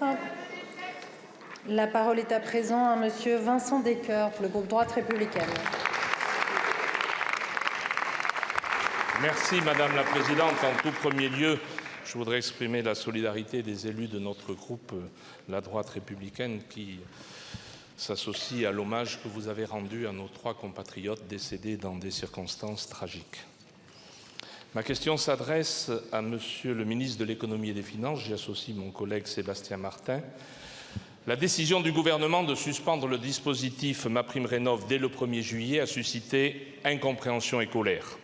ministre. La parole est à présent à Monsieur Vincent Descoeur pour le groupe Droite républicaine. Merci Madame la Présidente. En tout premier lieu, je voudrais exprimer la solidarité des élus de notre groupe, la Droite républicaine, qui s'associe à l'hommage que vous avez rendu à nos 3 compatriotes décédés dans des circonstances tragiques. Ma question s'adresse à Monsieur le ministre de l'Économie et des Finances. J'y associe mon collègue Sébastien Martin. La décision du gouvernement de suspendre le dispositif MaPrimeRénov' dès le 1er juillet a suscité incompréhension et colère.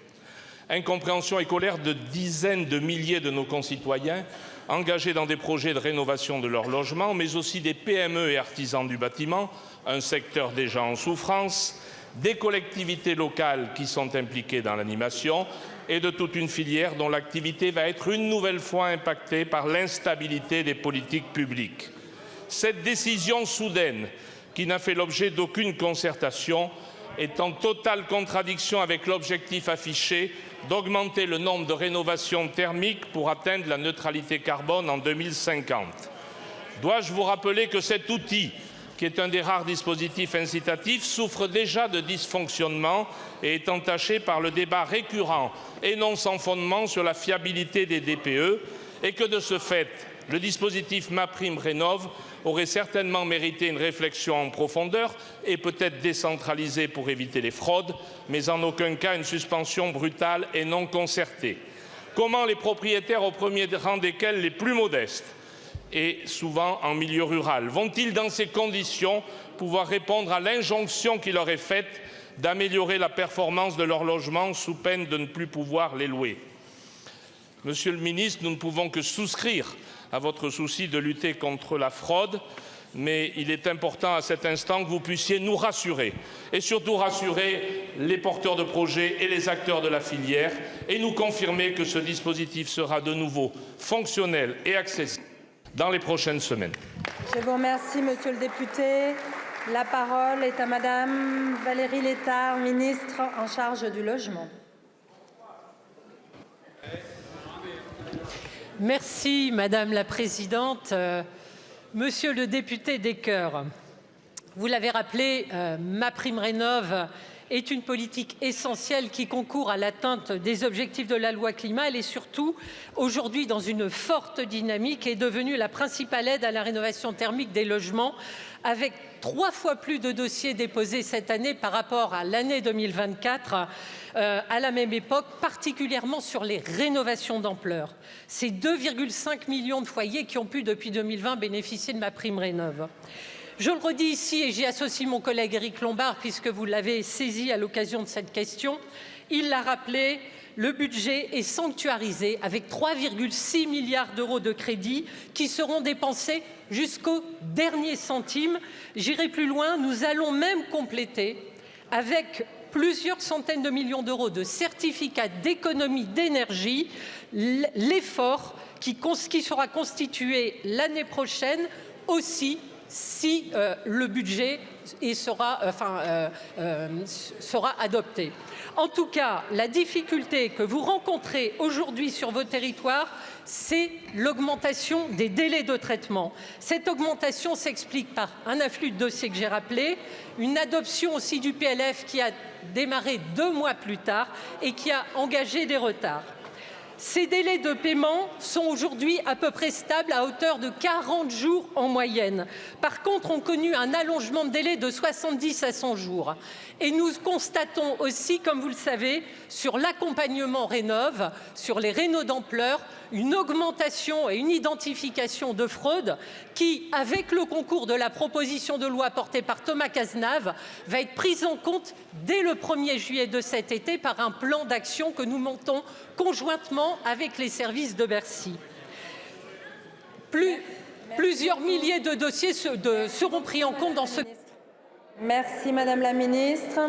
Incompréhension et colère de dizaines de milliers de nos concitoyens engagés dans des projets de rénovation de leur logement, mais aussi des PME et artisans du bâtiment, un secteur déjà en souffrance, des collectivités locales qui sont impliquées dans l'animation et de toute une filière dont l'activité va être une nouvelle fois impactée par l'instabilité des politiques publiques. Cette décision soudaine, qui n'a fait l'objet d'aucune concertation, est en totale contradiction avec l'objectif affiché d'augmenter le nombre de rénovations thermiques pour atteindre la neutralité carbone en 2050. Dois-je vous rappeler que cet outil, qui est un des rares dispositifs incitatifs, souffre déjà de dysfonctionnements et est entaché par le débat récurrent et non sans fondement sur la fiabilité des DPE, et que de ce fait, le dispositif MaPrimeRénov' aurait certainement mérité une réflexion en profondeur et peut-être décentralisée pour éviter les fraudes, mais en aucun cas une suspension brutale et non concertée. Comment les propriétaires, au premier rang desquels les plus modestes, et souvent en milieu rural, vont-ils dans ces conditions pouvoir répondre à l'injonction qui leur est faite d'améliorer la performance de leur logement sous peine de ne plus pouvoir les louer? Monsieur le ministre, nous ne pouvons que souscrire à votre souci de lutter contre la fraude, mais il est important à cet instant que vous puissiez nous rassurer et surtout rassurer les porteurs de projets et les acteurs de la filière et nous confirmer que ce dispositif sera de nouveau fonctionnel et accessible dans les prochaines semaines. Je vous remercie, Monsieur le député. La parole est à Madame Valérie Létard, ministre en charge du logement. Merci Madame la Présidente. Monsieur le député Descoeur, vous l'avez rappelé, MaPrimeRénov' est une politique essentielle qui concourt à l'atteinte des objectifs de la loi climat. Elle est surtout aujourd'hui dans une forte dynamique et est devenue la principale aide à la rénovation thermique des logements, avec 3 fois plus de dossiers déposés cette année par rapport à l'année 2024. À la même époque, particulièrement sur les rénovations d'ampleur. C'est 2,5 millions de foyers qui ont pu, depuis 2020, bénéficier de MaPrimeRénov'. Je le redis ici, et j'y associe mon collègue Éric Lombard, puisque vous l'avez saisi à l'occasion de cette question. Il l'a rappelé, le budget est sanctuarisé avec 3,6 milliards d'euros de crédits qui seront dépensés jusqu'au dernier centime. J'irai plus loin, nous allons même compléter avec plusieurs centaines de millions d'euros de certificats d'économie d'énergie, l'effort qui sera constitué l'année prochaine aussi si le budget sera adopté. En tout cas, la difficulté que vous rencontrez aujourd'hui sur vos territoires, c'est l'augmentation des délais de traitement. Cette augmentation s'explique par un afflux de dossiers que j'ai rappelé, une adoption aussi du PLF qui a démarré 2 mois plus tard et qui a engagé des retards. Ces délais de paiement sont aujourd'hui à peu près stables à hauteur de 40 jours en moyenne. Par contre, on a connu un allongement de délai de 70 à 100 jours. Et nous constatons aussi, comme vous le savez, sur l'accompagnement Rénov', sur les rénos d'ampleur, une augmentation et une identification de fraude qui, avec le concours de la proposition de loi portée par Thomas Cazenave, va être prise en compte dès le 1er juillet de cet été par un plan d'action que nous montons conjointement avec les services de Bercy. Plusieurs milliers de dossiers seront pris en compte dans ce... Merci Madame la Ministre.